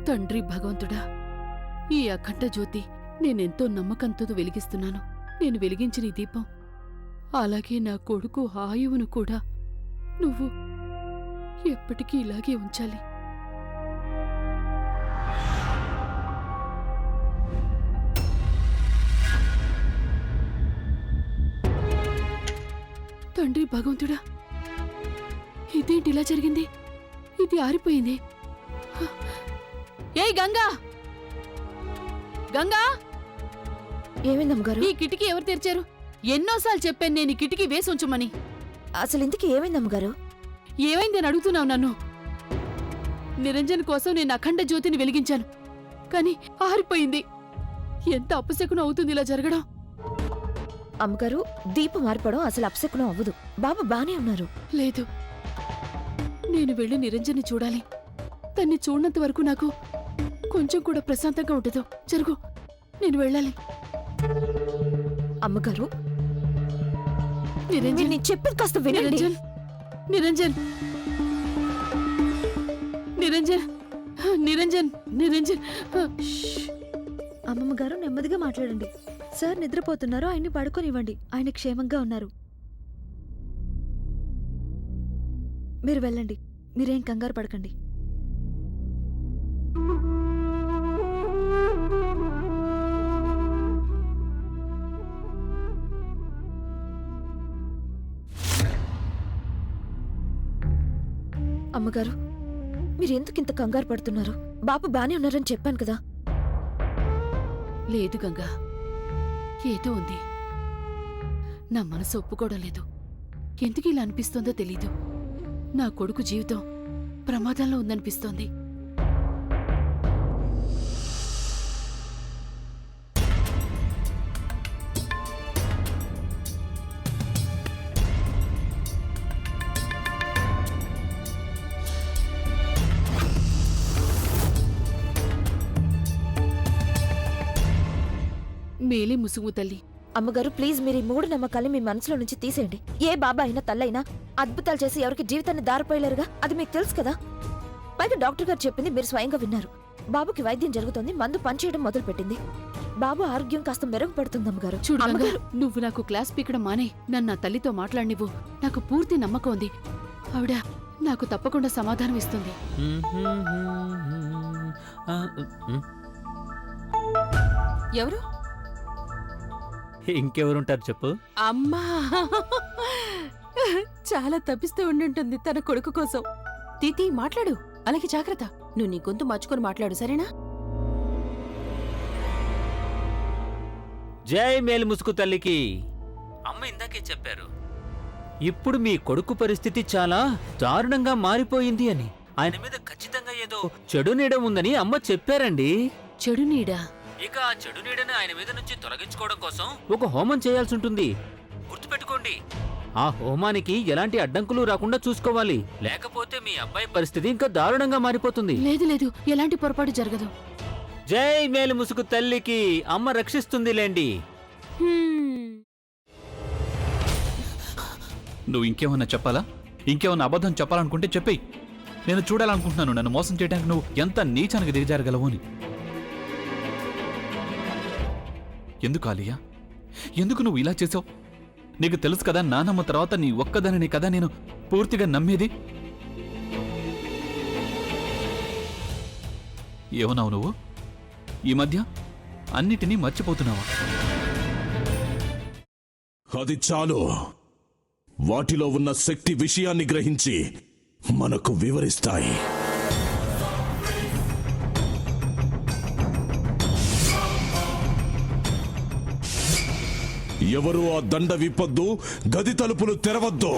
తండ్రి భగవంతుడా, ఈ అఖండ జ్యోతి నేనెంతో నమ్మకంతో వెలిగిస్తున్నాను. నేను వెలిగించిన ఈ దీపం అలాగే నా కొడుకు ఆయువును కూడా నువ్వు ఎప్పటికీ ఇలాగే ఉంచాలి. తండ్రి భగవంతుడా, ఇదేంటి ఇలా జరిగింది? ఇది ఆరిపోయింది. ఏయ్ గంగా, గంగా! ఏమైందమ్మగారు? ఈ కిటికీ ఎవరు తెరిచారు? ఎన్నోసార్లు చెప్పాను నేను ఈ కిటికీ వేసి ఉంచమని. అసలు ఇంతకీ ఏమైందమ్మగారు? ఏమైంది అని అడుగుతున్నావు నన్ను? నిరంజన్ కోసం నేను అఖండ జ్యోతిని వెలిగించాను, కానీ ఆరిపోయింది. ఎంత అపశకునం అవుతుంది ఇలా జరగడం? అమ్మగారు, దీపం మారిపోవడం అసలు అపశకునం అవ్వదు. బాబు బానే ఉన్నారు. లేదు, నేను వెళ్ళి నిరంజన్ని చూడాలి. తన్ని చూడనంత వరకు నాకు కొంచెం కూడా ప్రశాంతంగా ఉండదు. జరుగు, నేను వెళ్ళాలి. అమ్మగారు, నిరంజన్, నేను చెప్పేది కాస్త వినండి. నిరంజన్, నిరంజన్, నిరంజన్, నిరంజన్, నిరంజన్. అమ్మమ్మ గారు, నెమ్మదిగా మాట్లాడండి. సార్ నిద్రపోతున్నారు, ఆయన్ని పడుకోనివ్వండి. ఆయన క్షేమంగా ఉన్నారు. మీరు వెళ్ళండి, మీరేం కంగారు పడకండి. అమ్మగారు, మీరెందుకింత కంగారు పడుతున్నారు? బాబు బానే ఉన్నారని చెప్పాను కదా. లేదు గంగా, ఏదో ఉంది. నా మనసు ఒప్పుకోవడం లేదు. ఎందుకు ఇలా అనిపిస్తోందో తెలీదు. నా కొడుకు జీవితం ప్రమాదంలో ఉందనిపిస్తోంది. మేలే ముసుగు తల్లి. అమ్మగారు, ప్లీజ్ మీరు ఈ మూడు నమ్మకాల్ని మీ మనసులో నుంచి తీసేయండి. ఏ బాబా అయినా తల్లైనా అద్భుతాలు చేసి ఎవరికి జీవితాన్ని దారిపోయలేరుగా. అది మీకు తెలుసు కదా. పైగా డాక్టర్ గారు చెప్పింది మీరు స్వయంగా విన్నారు. బాబుకి వైద్యం జరుగుతోంది, మందు పనిచేయడం మొదలు పెట్టింది. బాబు ఆరోగ్యం కాస్త మెరుగుపడుతుంది. అమ్మగారు, చూడు గంగా, నువ్వు నాకు క్లాస్ పీకడం మానే నన్ను నా తల్లితో మాట్లాడినివ్వు. నాకు పూర్తి నమ్మకం ఉంది. ఆవిడ నాకు తప్పకుండా సమాధానం ఇస్తుంది. ఎవరు? ఇంకెవరుంటారు చెప్పు. అమ్మా, చాలా తప్పిస్తూ ఉండుంటుంది తన కొడుకు కోసం. తీతి, మాట్లాడు. అలాగే జాగ్రత్త. నువ్వు నీ గొంతు మర్చుకొని మాట్లాడు, సరేనా? జై మేలు ముసుగు తల్లికి. అమ్మ ఇందాకే చెప్పారు, ఇప్పుడు మీ కొడుకు పరిస్థితి చాలా దారుణంగా మారిపోయింది అని. ఆయన మీద ఖచ్చితంగా ఏదో చెడు నీడ ఉందని అమ్మ చెప్పారండి. చెడు నీడా? ఇక ఆ చెడు నీడని ఆయన మీద నుంచి తొలగించుకోవడం కోసం ఒక హోమం చేయాల్సి ఉంటుంది. గుర్తుపెట్టుకోండి, ఆ హోమానికి ఎలాంటి అడ్డంకులు రాకుండా చూసుకోవాలి. లేకపోతే మీ అబ్బాయి పరిస్థితి ఇంకా దారుణంగా మారిపోతుంది. లేదు లేదు, ఎలాంటి పొరపాటు జరగదు. జై మేలు ముసుగు తల్లికి. అమ్మ రక్షిస్తుందిలేండి. నువ్వు ఇంకేమన్నా చెప్పాలా? ఇంకేమన్నా అబద్ధం చెప్పాలనుకుంటే చెప్పేయి. నేను చూడాలనుకుంటున్నాను నన్ను మోసం చేయడానికి నువ్వు ఎంత నీచానికి దిగజారగలవు అని. ఎందుకు ఆలియా, ఎందుకు నువ్వు ఇలా చేసావు? నీకు తెలుసు కదా, నానమ్మ తర్వాత నీ ఒక్కదానిని కదా నేను పూర్తిగా నమ్మేది. ఏమన్నావు నువ్వు? ఈ మధ్య అన్నిటినీ మర్చిపోతున్నావా? అది చాలు. వాటిలో ఉన్న శక్తి విషయాన్ని గ్రహించి మనకు వివరిస్తాయి. ఎవరు ఆ దండ విప్పొద్దు, గది తలుపులు తెరవద్దు.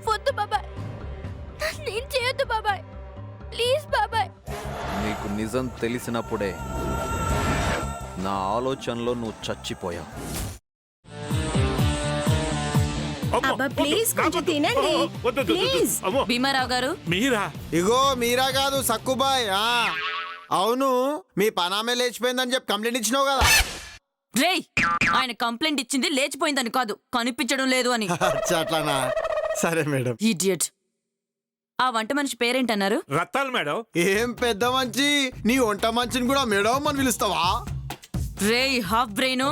వద్దు బాబాయ్, నేను చేయొద్దు బాబాయ్, ప్లీజ్ బాబాయ్. నీకు నిజం తెలిసినప్పుడే నా ఆలోచనలో నువ్వు చచ్చిపోయావు. అబ్బా ప్లీజ్ కొంచెం తినండి ప్లీజ్. భీమారావు గారు మీరా? ఇగో మీరా కాదు సక్కుబాయ్. అవును, మీ పనామే లేచిపోయిందని చెప్పి కంప్లైంట్ ఇచ్చినావు కదా. రేయ్, ఆయన కంప్లైంట్ ఇచ్చింది లేచిపోయిందని కాదు, కనిపించడం లేదు అని. అట్లానా? సరే మేడం. ఇడియట్. ఆ వంట మనిషి పేరేంటన్నారు? రత్తాలు మేడం. ఏం పెద్ద మంచి, నీ వంట మంచిని కూడా మేడం అని పిలుస్తావా? రేయ్ హాఫ్ బ్రెయిన్,